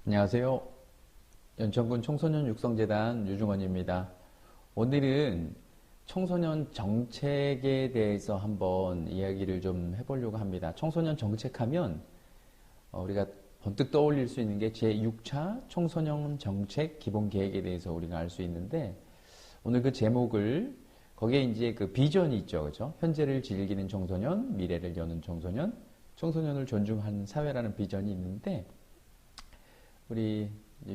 안녕하세요. 연천군 청소년 육성재단 유중원입니다. 오늘은 청소년 정책에 대해서 한번 이야기를 좀 해보려고 합니다. 청소년 정책하면 우리가 번뜩 떠올릴 수 있는 게 제6차 청소년 정책 기본계획에 대해서 우리가 알 수 있는데, 오늘 그 제목을 거기에 이제 그 비전이 있죠, 그죠? 현재를 즐기는 청소년, 미래를 여는 청소년, 청소년을 존중하는 사회라는 비전이 있는데, 우리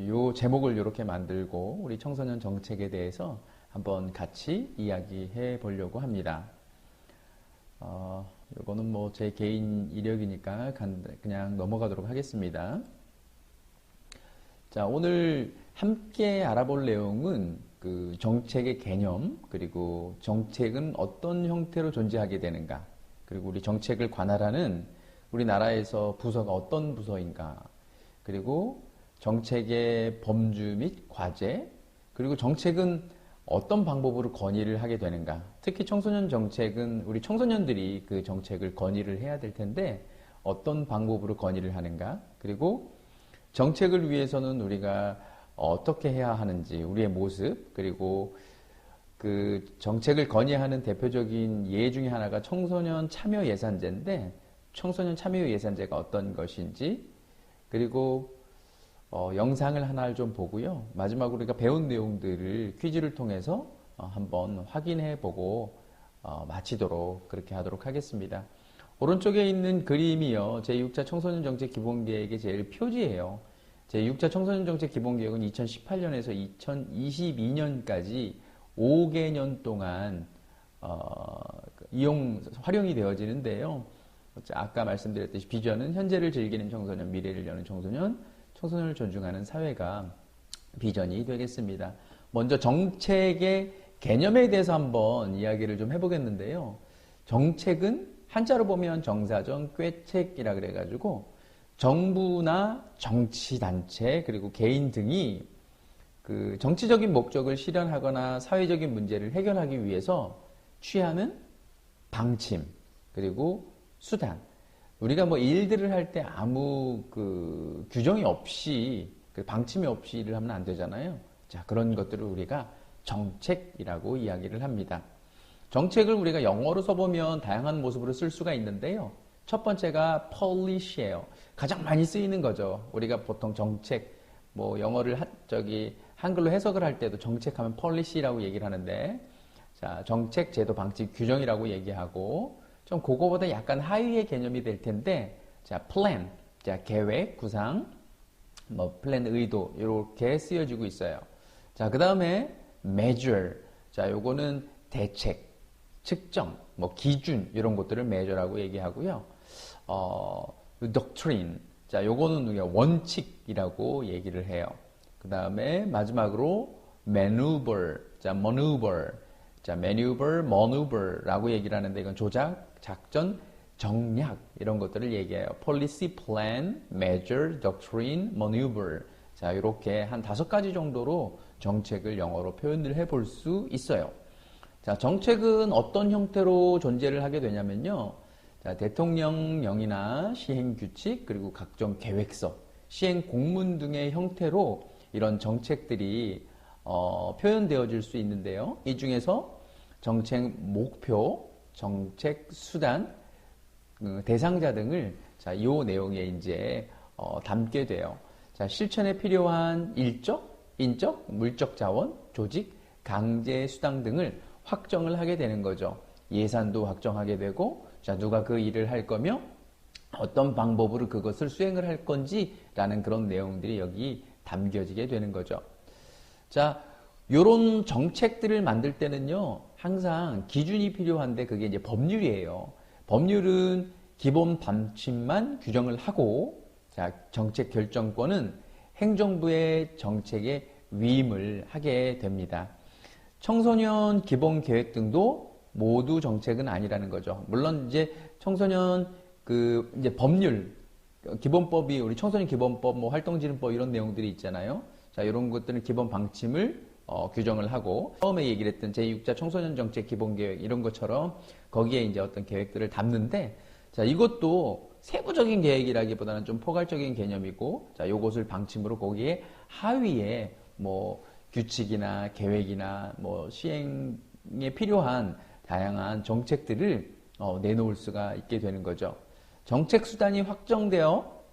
요 제목을 이렇게 만들고 우리 청소년 정책에 대해서 한번 같이 이야기해 보려고 합니다. 요거는 뭐 제 개인 이력이니까 그냥 넘어가도록 하겠습니다. 자, 오늘 함께 알아볼 내용은 그 정책의 개념, 그리고 정책은 어떤 형태로 존재하게 되는가, 그리고 우리 정책을 관할하는 우리나라에서 부서가 어떤 부서인가, 그리고 정책의 범주 및 과제, 그리고 정책은 어떤 방법으로 건의를 하게 되는가. 특히 청소년 정책은 우리 청소년들이 그 정책을 건의를 해야 될 텐데 어떤 방법으로 건의를 하는가. 그리고 정책을 위해서는 우리가 어떻게 해야 하는지, 우리의 모습, 그리고 그 정책을 건의하는 대표적인 예 중에 하나가 청소년 참여 예산제인데, 청소년 참여 예산제가 어떤 것인지, 그리고 영상을 하나를 좀 보고요. 마지막으로 우리가 배운 내용들을 퀴즈를 통해서 한번 확인해 보고 마치도록 그렇게 하도록 하겠습니다. 오른쪽에 있는 그림이요, 제6차 청소년 정책 기본계획의 제일 표지예요. 제6차 청소년 정책 기본계획은 2018년에서 2022년까지 5개년 동안 활용이 되어지는데요. 아까 말씀드렸듯이 비전은 현재를 즐기는 청소년, 미래를 여는 청소년, 청소년을 존중하는 사회가 비전이 되겠습니다. 먼저 정책의 개념에 대해서 한번 이야기를 좀 해보겠는데요. 정책은 한자로 보면 정사정 꾀책이라 그래가지고 정부나 정치단체 그리고 개인 등이 그 정치적인 목적을 실현하거나 사회적인 문제를 해결하기 위해서 취하는 방침 그리고 수단, 우리가 뭐 일들을 할 때 아무 그 규정이 없이, 그 방침이 없이 일을 하면 안 되잖아요. 자, 그런 것들을 우리가 정책이라고 이야기를 합니다. 정책을 우리가 영어로 써보면 다양한 모습으로 쓸 수가 있는데요. 첫 번째가 policy예요. 가장 많이 쓰이는 거죠. 우리가 보통 정책, 뭐 영어를 한글로 해석을 할 때도 정책하면 policy라고 얘기를 하는데, 자, 정책, 제도, 방침, 규정이라고 얘기하고, 좀 그거보다 약간 하위의 개념이 될 텐데, 자, plan, 자, 계획, 구상, 뭐, plan, 의도, 이렇게 쓰여지고 있어요. 자, 그 다음에 measure. 자, 요거는 대책, 측정, 뭐, 기준, 이런 것들을 measure라고 얘기하고요. doctrine. 자, 요거는 우리가 원칙이라고 얘기를 해요. 그 다음에 마지막으로 maneuver. 자, maneuver. 자, maneuver라고 얘기를 하는데, 이건 조작, 작전, 정략 이런 것들을 얘기해요. policy, plan, measure, doctrine, maneuver. 자, 이렇게 한 5가지 정도로 정책을 영어로 표현을 해볼 수 있어요. 자, 정책은 어떤 형태로 존재를 하게 되냐면요. 자, 대통령령이나 시행규칙, 그리고 각종 계획서, 시행공문 등의 형태로 이런 정책들이 표현되어질 수 있는데요. 이 중에서 정책 목표, 정책 수단, 대상자 등을 자, 이 내용에 이제 담게 돼요. 자, 실천에 필요한 일적, 인적, 물적 자원, 조직, 강제 수당 등을 확정을 하게 되는 거죠. 예산도 확정하게 되고, 자, 누가 그 일을 할 거며 어떤 방법으로 그것을 수행을 할 건지라는 그런 내용들이 여기 담겨지게 되는 거죠. 자, 요런 정책들을 만들 때는요, 항상 기준이 필요한데 그게 이제 법률이에요. 법률은 기본 방침만 규정을 하고, 자, 정책 결정권은 행정부의 정책에 위임을 하게 됩니다. 청소년 기본 계획 등도 모두 정책은 아니라는 거죠. 물론 이제 청소년 이제 법률, 기본법이 우리 청소년 기본법, 뭐 활동진흥법 이런 내용들이 있잖아요. 자, 이런 것들은 기본 방침을 규정을 하고, 처음에 얘기를 했던 제6차 청소년 정책 기본 계획 이런 것처럼 거기에 이제 어떤 계획들을 담는데, 자, 이것도 세부적인 계획이라기보다는 좀 포괄적인 개념이고, 자, 요것을 방침으로 거기에 하위에 뭐 규칙이나 계획이나 뭐 시행에 필요한 다양한 정책들을 내놓을 수가 있게 되는 거죠. 정책 수단이 확정되어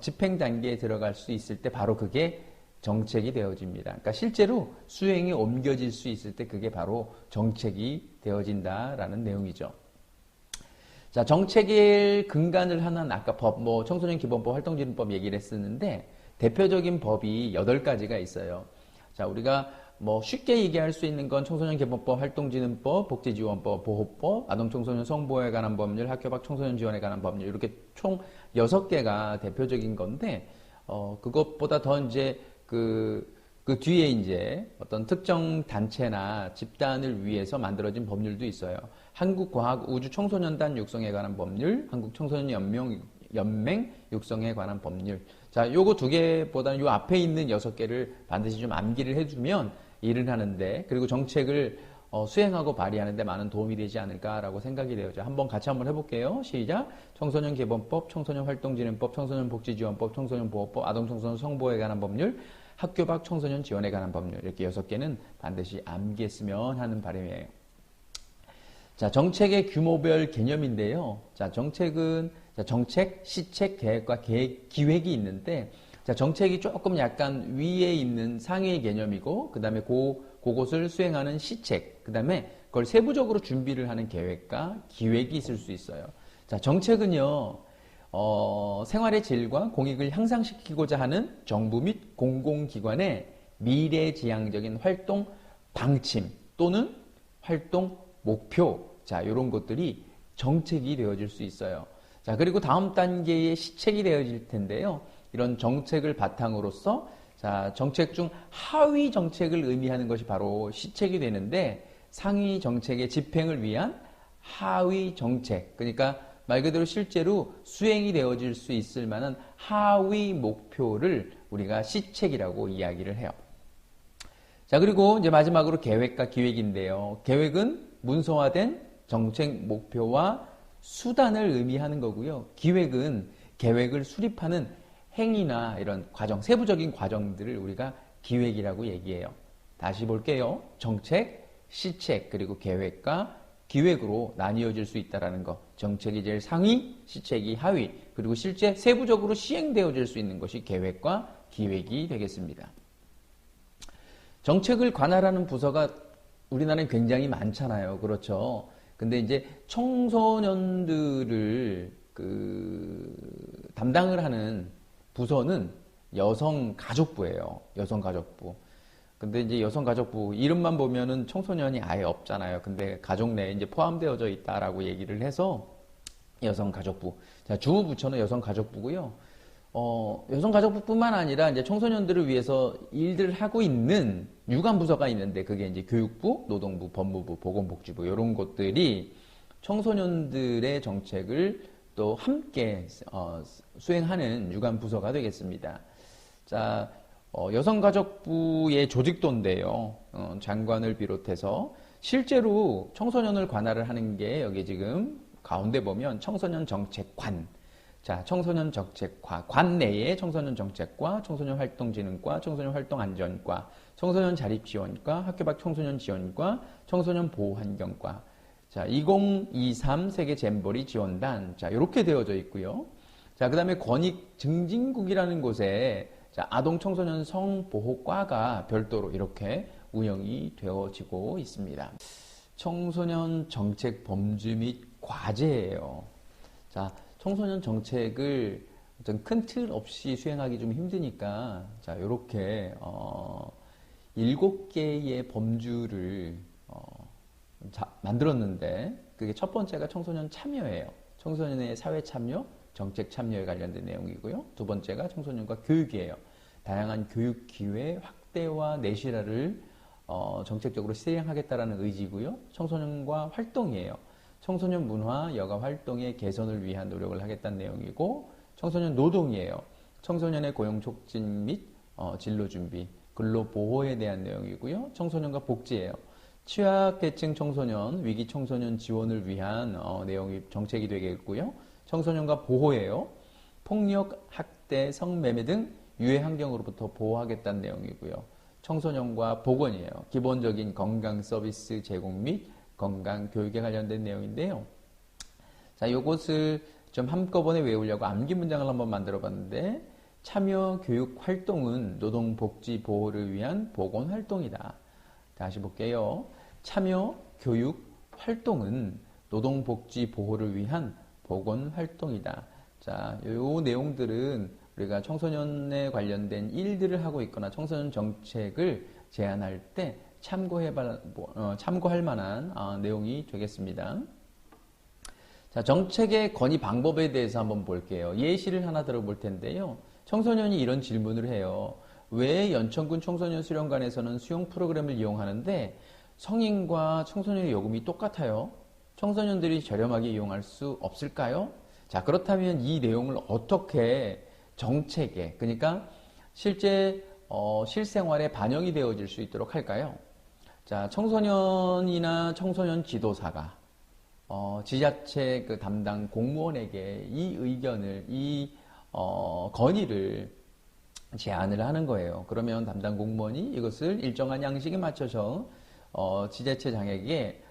집행 단계에 들어갈 수 있을 때 바로 그게 정책이 되어집니다. 그러니까 실제로 수행이 옮겨질 수 있을 때 그게 바로 정책이 되어진다라는 내용이죠. 자, 정책의 근간을 하는 아까 법, 뭐 청소년 기본법, 활동진흥법 얘기를 했었는데 대표적인 법이 8가지가 있어요. 자, 우리가 뭐 쉽게 얘기할 수 있는 건 청소년 기본법, 활동진흥법, 복지지원법, 보호법, 아동청소년 성보호에 관한 법률, 학교 밖 청소년 지원에 관한 법률 이렇게 총 6개가 대표적인 건데 그것보다 더 이제 그 뒤에 이제 어떤 특정 단체나 집단을 위해서 만들어진 법률도 있어요. 한국과학우주청소년단 육성에 관한 법률, 한국청소년연맹 육성에 관한 법률. 자, 요거 2개보다는 요 앞에 있는 6개를 반드시 좀 암기를 해주면 일을 하는데, 그리고 정책을 수행하고 발의하는데 많은 도움이 되지 않을까라고 생각이 되어죠. 한번 같이 한번 해볼게요. 시작. 청소년 기본법, 청소년 활동진흥법, 청소년 복지지원법, 청소년 보호법, 아동청소년 성보호에 관한 법률, 학교 밖 청소년 지원에 관한 법률. 이렇게 6개는 반드시 암기했으면 하는 바람이에요. 자, 정책의 규모별 개념인데요. 자, 정책은 정책, 시책, 계획과 기획이 있는데, 자, 정책이 조금 약간 위에 있는 상위의 개념이고, 그 다음에 그것을 수행하는 시책, 그 다음에 그걸 세부적으로 준비를 하는 계획과 기획이 있을 수 있어요. 자, 정책은요, 생활의 질과 공익을 향상시키고자 하는 정부 및 공공기관의 미래지향적인 활동 방침 또는 활동 목표, 자, 이런 것들이 정책이 되어질 수 있어요. 자, 그리고 다음 단계의 시책이 되어질 텐데요. 이런 정책을 바탕으로서, 자, 정책 중 하위 정책을 의미하는 것이 바로 시책이 되는데, 상위 정책의 집행을 위한 하위 정책, 그러니까 말 그대로 실제로 수행이 되어질 수 있을 만한 하위 목표를 우리가 시책이라고 이야기를 해요. 자, 그리고 이제 마지막으로 계획과 기획인데요. 계획은 문서화된 정책 목표와 수단을 의미하는 거고요. 기획은 계획을 수립하는 행위나 이런 과정, 세부적인 과정들을 우리가 기획이라고 얘기해요. 다시 볼게요. 정책, 시책, 그리고 계획과 기획으로 나뉘어질 수 있다는 것. 정책이 제일 상위, 시책이 하위, 그리고 실제 세부적으로 시행되어질 수 있는 것이 계획과 기획이 되겠습니다. 정책을 관할하는 부서가 우리나라에 굉장히 많잖아요. 그렇죠. 근데 이제 청소년들을 담당을 하는 부서는 여성가족부예요. 여성가족부. 근데 이제 여성가족부 이름만 보면은 청소년이 아예 없잖아요. 근데 가족 내에 이제 포함되어져 있다라고 얘기를 해서 여성가족부. 자, 주무부처는 여성가족부고요. 여성가족부뿐만 아니라 이제 청소년들을 위해서 일들을 하고 있는 유관부서가 있는데 그게 이제 교육부, 노동부, 법무부, 보건복지부 이런 것들이 청소년들의 정책을 또 함께 수행하는 유관부서가 되겠습니다. 자, 여성가족부의 조직도인데요. 장관을 비롯해서 실제로 청소년을 관할을 하는 게 여기 지금 가운데 보면 청소년 정책관. 자, 청소년 정책과, 관 내에 청소년 정책과, 청소년 활동진흥과, 청소년 활동안전과, 청소년 자립지원과, 학교 밖 청소년 지원과, 청소년 보호환경과, 자, 2023 세계 잼버리 지원단, 자, 이렇게 되어져 있고요. 자, 그 다음에 권익증진국이라는 곳에, 자, 아동 청소년 성보호과가 별도로 이렇게 운영이 되어지고 있습니다. 청소년 정책 범주 및 과제예요. 자, 청소년 정책을 어떤 큰 틀 없이 수행하기 좀 힘드니까, 자, 요렇게, 7개의 범주를, 만들었는데, 그게 첫 번째가 청소년 참여예요. 청소년의 사회 참여, 정책 참여에 관련된 내용이고요. 두 번째가 청소년과 교육이에요. 다양한 교육 기회 확대와 내실화를, 정책적으로 시행하겠다라는 의지고요. 청소년과 활동이에요. 청소년 문화, 여가 활동의 개선을 위한 노력을 하겠다는 내용이고, 청소년 노동이에요. 청소년의 고용 촉진 및 진로 준비, 근로 보호에 대한 내용이고요. 청소년과 복지예요. 취약계층 청소년, 위기 청소년 지원을 위한 내용이 정책이 되겠고요. 청소년과 보호예요. 폭력, 학대, 성매매 등 유해 환경으로부터 보호하겠다는 내용이고요. 청소년과 보건이에요. 기본적인 건강 서비스 제공 및 건강 교육에 관련된 내용인데요. 자, 요것을 좀 한꺼번에 외우려고 암기 문장을 한번 만들어 봤는데, 참여 교육 활동은 노동복지 보호를 위한 보건 활동이다. 다시 볼게요. 참여 교육 활동은 노동복지 보호를 위한 보건 활동이다. 자, 요 내용들은 우리가 청소년에 관련된 일들을 하고 있거나 청소년 정책을 제안할 때 참고할 만한 내용이 되겠습니다. 자, 정책의 건의 방법에 대해서 한번 볼게요. 예시를 하나 들어볼 텐데요. 청소년이 이런 질문을 해요. 왜 연천군 청소년 수련관에서는 수용 프로그램을 이용하는데 성인과 청소년의 요금이 똑같아요? 청소년들이 저렴하게 이용할 수 없을까요? 자, 그렇다면 이 내용을 어떻게 정책에, 그러니까 실제 실생활에 반영이 되어질 수 있도록 할까요? 자, 청소년이나 청소년 지도사가 지자체 그 담당 공무원에게 이 의견을, 건의를 제안을 하는 거예요. 그러면 담당 공무원이 이것을 일정한 양식에 맞춰서 지자체장에게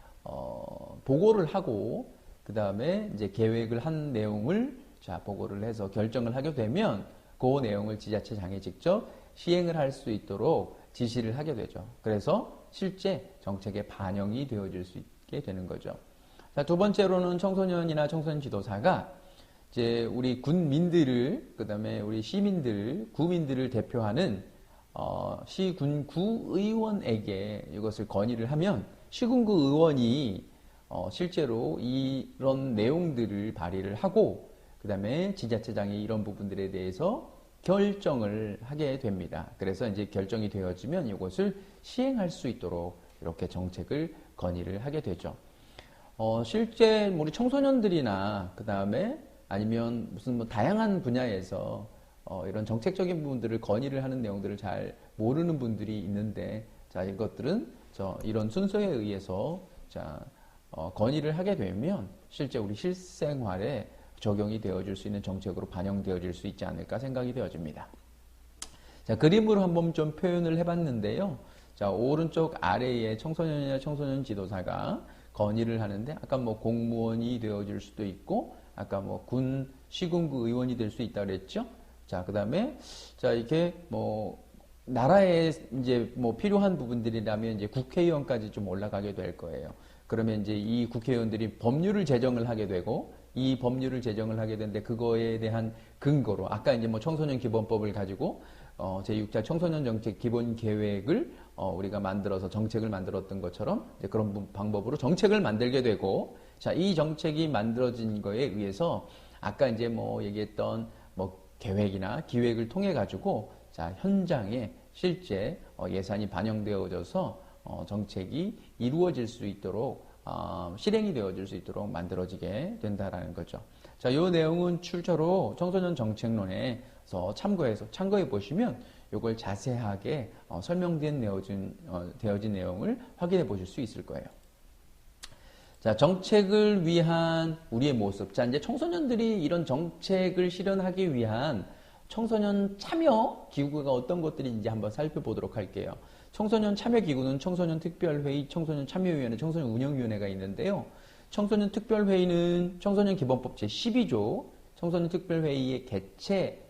보고를 하고, 그 다음에 이제 계획을 한 내용을 보고를 해서 결정을 하게 되면 그 내용을 지자체장이 직접 시행을 할 수 있도록 지시를 하게 되죠. 그래서 실제 정책에 반영이 되어질 수 있게 되는 거죠. 자, 두 번째로는 청소년이나 청소년 지도사가 이제 우리 군민들을, 그 다음에 우리 시민들, 구민들을 대표하는 시군구 의원에게 이것을 건의를 하면 시군구 의원이 실제로 이런 내용들을 발의를 하고, 그 다음에 지자체장이 이런 부분들에 대해서 결정을 하게 됩니다. 그래서 이제 결정이 되어지면 이것을 시행할 수 있도록 이렇게 정책을 건의를 하게 되죠. 실제 우리 청소년들이나 그 다음에 아니면 무슨 뭐 다양한 분야에서 이런 정책적인 부분들을 건의를 하는 내용들을 잘 모르는 분들이 있는데, 자, 이것들은 이런 순서에 의해서 건의를 하게 되면 실제 우리 실생활에 적용이 되어질 수 있는 정책으로 반영되어질 수 있지 않을까 생각이 되어집니다. 자, 그림으로 한번 좀 표현을 해봤는데요. 자, 오른쪽 아래에 청소년이나 청소년 지도사가 건의를 하는데, 아까 뭐 공무원이 되어질 수도 있고, 아까 뭐 군 시군구 의원이 될 수 있다 그랬죠. 자, 그 다음에 이렇게 뭐 나라에 이제 뭐 필요한 부분들이라면 이제 국회의원까지 좀 올라가게 될 거예요. 그러면 이제 이 국회의원들이 법률을 제정을 하게 되고, 이 법률을 제정을 하게 되는데 그거에 대한 근거로 아까 이제 뭐 청소년 기본법을 가지고 제6차 청소년 정책 기본 계획을 우리가 만들어서 정책을 만들었던 것처럼 이제 그런 방법으로 정책을 만들게 되고, 자, 이 정책이 만들어진 거에 의해서 아까 이제 뭐 얘기했던 뭐 계획이나 기획을 통해 가지고 자, 현장에 실제 예산이 반영되어져서 정책이 이루어질 수 있도록 실행이 되어질 수 있도록 만들어지게 된다라는 거죠. 자, 이 내용은 출처로 청소년 정책론에서 참고해 보시면 이걸 자세하게 설명된 되어진 내용을 확인해 보실 수 있을 거예요. 자, 정책을 위한 우리의 모습. 자, 이제 청소년들이 이런 정책을 실현하기 위한 청소년 참여 기구가 어떤 것들인지 한번 살펴보도록 할게요. 청소년 참여 기구는 청소년 특별회의, 청소년 참여위원회, 청소년 운영위원회가 있는데요. 청소년 특별회의는 청소년 기본법 제12조 청소년 특별회의의 개최,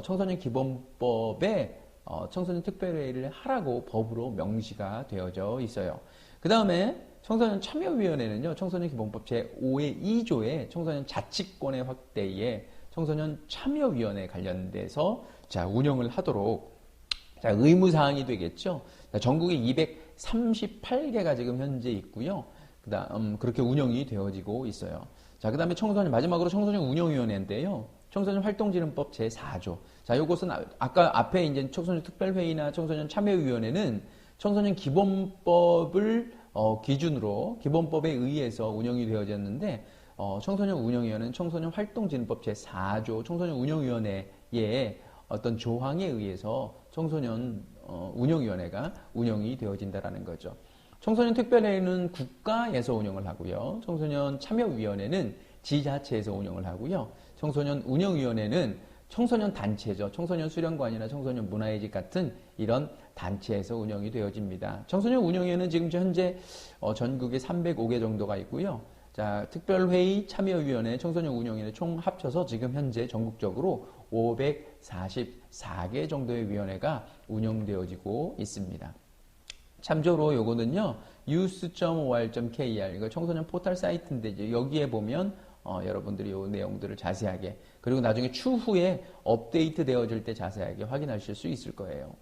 청소년 기본법에 청소년 특별회의를 하라고 법으로 명시가 되어져 있어요. 그 다음에 청소년 참여위원회는요, 청소년 기본법 제5의 2조에 청소년 자치권의 확대에 청소년 참여위원회 관련돼서 운영을 하도록 의무사항이 되겠죠. 전국에 238개가 지금 현재 있고요. 그렇게 운영이 되어지고 있어요. 자, 그 다음에 마지막으로 청소년 운영위원회인데요. 청소년 활동진흥법 제4조. 자, 요것은 아까 앞에 이제 청소년 특별회의나 청소년 참여위원회는 청소년 기본법을 기준으로 기본법에 의해서 운영이 되어졌는데, 청소년 운영위원회는 청소년 활동진흥법 제4조 청소년 운영위원회의 어떤 조항에 의해서 청소년 운영위원회가 운영이 되어진다라는 거죠. 청소년 특별회의는 국가에서 운영을 하고요. 청소년 참여위원회는 지자체에서 운영을 하고요. 청소년 운영위원회는 청소년 단체죠. 청소년 수련관이나 청소년 문화의집 같은 이런 단체에서 운영이 되어집니다. 청소년 운영위원회는 지금 현재 전국에 305개 정도가 있고요. 자, 특별회의, 참여위원회, 청소년 운영위원회 총 합쳐서 지금 현재 전국적으로 544개 정도의 위원회가 운영되어지고 있습니다. 참조로 요거는요, youth.or.kr, 이거 청소년 포털 사이트인데 여기에 보면 여러분들이 요 내용들을 자세하게, 그리고 나중에 추후에 업데이트 되어질 때 자세하게 확인하실 수 있을 거예요.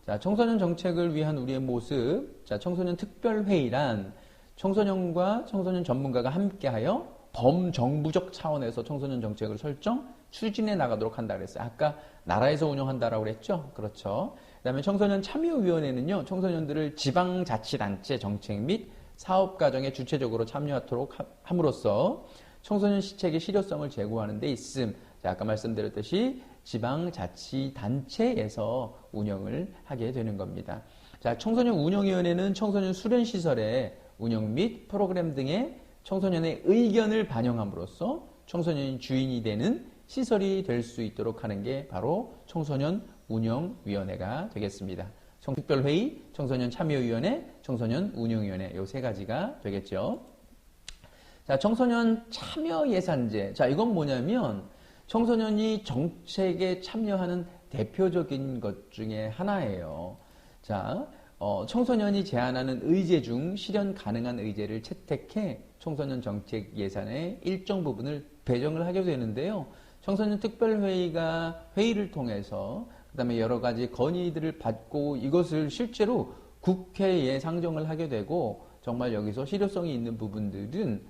자, 청소년 정책을 위한 우리의 모습. 자, 청소년 특별회의란 청소년과 청소년 전문가가 함께하여 범정부적 차원에서 청소년 정책을 설정, 추진해 나가도록 한다 그랬어요. 아까 나라에서 운영한다라고 그랬죠? 그렇죠. 그 다음에 청소년 참여위원회는요, 청소년들을 지방자치단체 정책 및 사업과정에 주체적으로 참여하도록 함으로써 청소년 시책의 실효성을 제고하는 데 있음. 자, 아까 말씀드렸듯이 지방자치단체에서 운영을 하게 되는 겁니다. 자, 청소년 운영위원회는 청소년 수련시설의 운영 및 프로그램 등의 청소년의 의견을 반영함으로써 청소년이 주인이 되는 시설이 될 수 있도록 하는 게 바로 청소년 운영위원회가 되겠습니다. 특별회의, 청소년 참여위원회, 청소년 운영위원회 요 세 가지가 되겠죠. 자, 청소년 참여 예산제. 자, 이건 뭐냐면 청소년이 정책에 참여하는 대표적인 것 중에 하나예요. 자, 청소년이 제안하는 의제 중 실현 가능한 의제를 채택해 청소년 정책 예산의 일정 부분을 배정을 하게 되는데요. 청소년 특별회의가 회의를 통해서 그다음에 여러 가지 건의들을 받고 이것을 실제로 국회에 상정을 하게 되고 정말 여기서 실효성이 있는 부분들은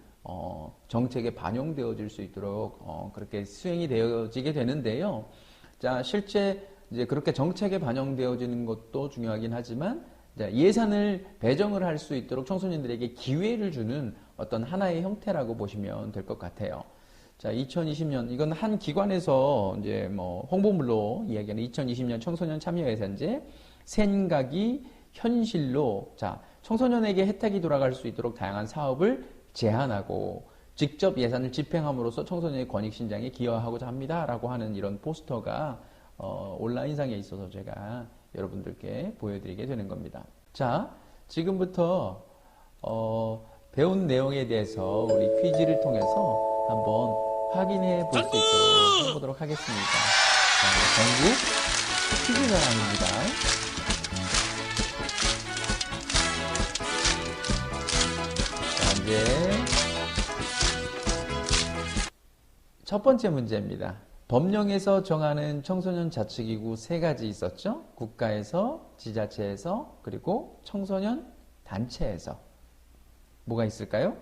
정책에 반영되어질 수 있도록 그렇게 수행이 되어지게 되는데요. 자, 실제 이제 그렇게 정책에 반영되어지는 것도 중요하긴 하지만 예산을 배정을 할 수 있도록 청소년들에게 기회를 주는 어떤 하나의 형태라고 보시면 될 것 같아요. 자, 2020년, 이건 한 기관에서 이제 뭐 홍보물로 이야기하는 2020년 청소년 참여 예산제 생각이 현실로, 자, 청소년에게 혜택이 돌아갈 수 있도록 다양한 사업을 제안하고 직접 예산을 집행함으로써 청소년의 권익 신장에 기여하고자 합니다라고 하는 이런 포스터가 온라인상에 있어서 제가 여러분들께 보여드리게 되는 겁니다. 자, 지금부터 배운 내용에 대해서 우리 퀴즈를 통해서 한번 확인해 볼 수 있도록 해보도록 하겠습니다. 전국 퀴즈 자랑입니다. 자, 이제 첫 번째 문제입니다. 법령에서 정하는 청소년 자치기구 세 가지 있었죠? 국가에서, 지자체에서, 그리고 청소년 단체에서. 뭐가 있을까요?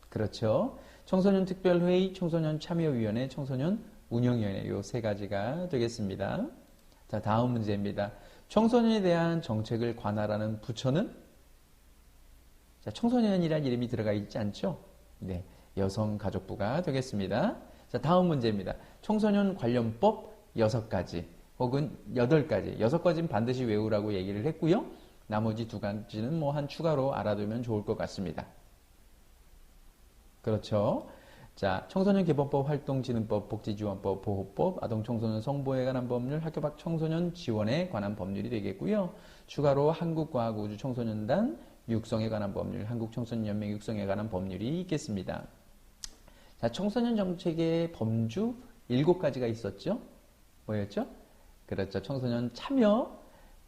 그렇죠. 청소년 특별회의, 청소년 참여위원회, 청소년 운영위원회 요 세 가지가 되겠습니다. 자, 다음 문제입니다. 청소년에 대한 정책을 관할하는 부처는? 자, 청소년이라는 이름이 들어가 있지 않죠? 네, 여성가족부가 되겠습니다. 자, 다음 문제입니다. 청소년 관련법 6가지 혹은 8가지. 6가지는 반드시 외우라고 얘기를 했고요. 나머지 2가지는 뭐 한 추가로 알아두면 좋을 것 같습니다. 그렇죠. 자, 청소년 개범법, 활동진흥법, 복지지원법, 보호법, 아동청소년 성보호에 관한 법률, 학교 밖 청소년 지원에 관한 법률이 되겠고요. 추가로 한국과학우주청소년단 육성에 관한 법률, 한국청소년연맹 육성에 관한 법률이 있겠습니다. 자, 청소년 정책의 범주 7가지가 있었죠? 뭐였죠? 그렇죠. 청소년 참여,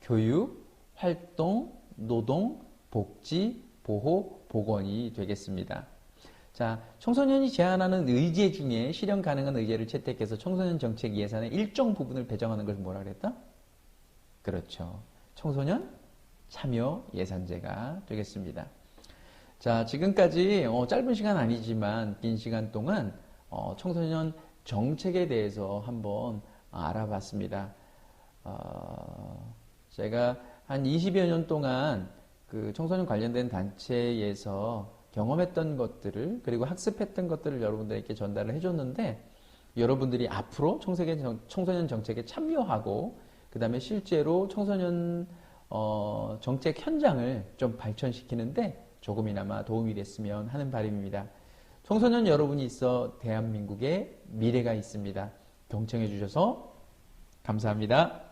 교육, 활동, 노동, 복지, 보호, 보건이 되겠습니다. 자, 청소년이 제안하는 의제 중에 실현 가능한 의제를 채택해서 청소년 정책 예산의 일정 부분을 배정하는 것을 뭐라 그랬다? 그렇죠. 청소년 참여 예산제가 되겠습니다. 자, 지금까지 짧은 시간 아니지만 긴 시간 동안 청소년 정책에 대해서 한번 알아봤습니다. 제가 한 20여 년 동안 그 청소년 관련된 단체에서 경험했던 것들을 그리고 학습했던 것들을 여러분들에게 전달을 해줬는데 여러분들이 앞으로 청소년 정책에 참여하고 그 다음에 실제로 청소년 정책 현장을 좀 발전시키는데 조금이나마 도움이 됐으면 하는 바람입니다. 청소년 여러분이 있어 대한민국의 미래가 있습니다. 경청해 주셔서 감사합니다.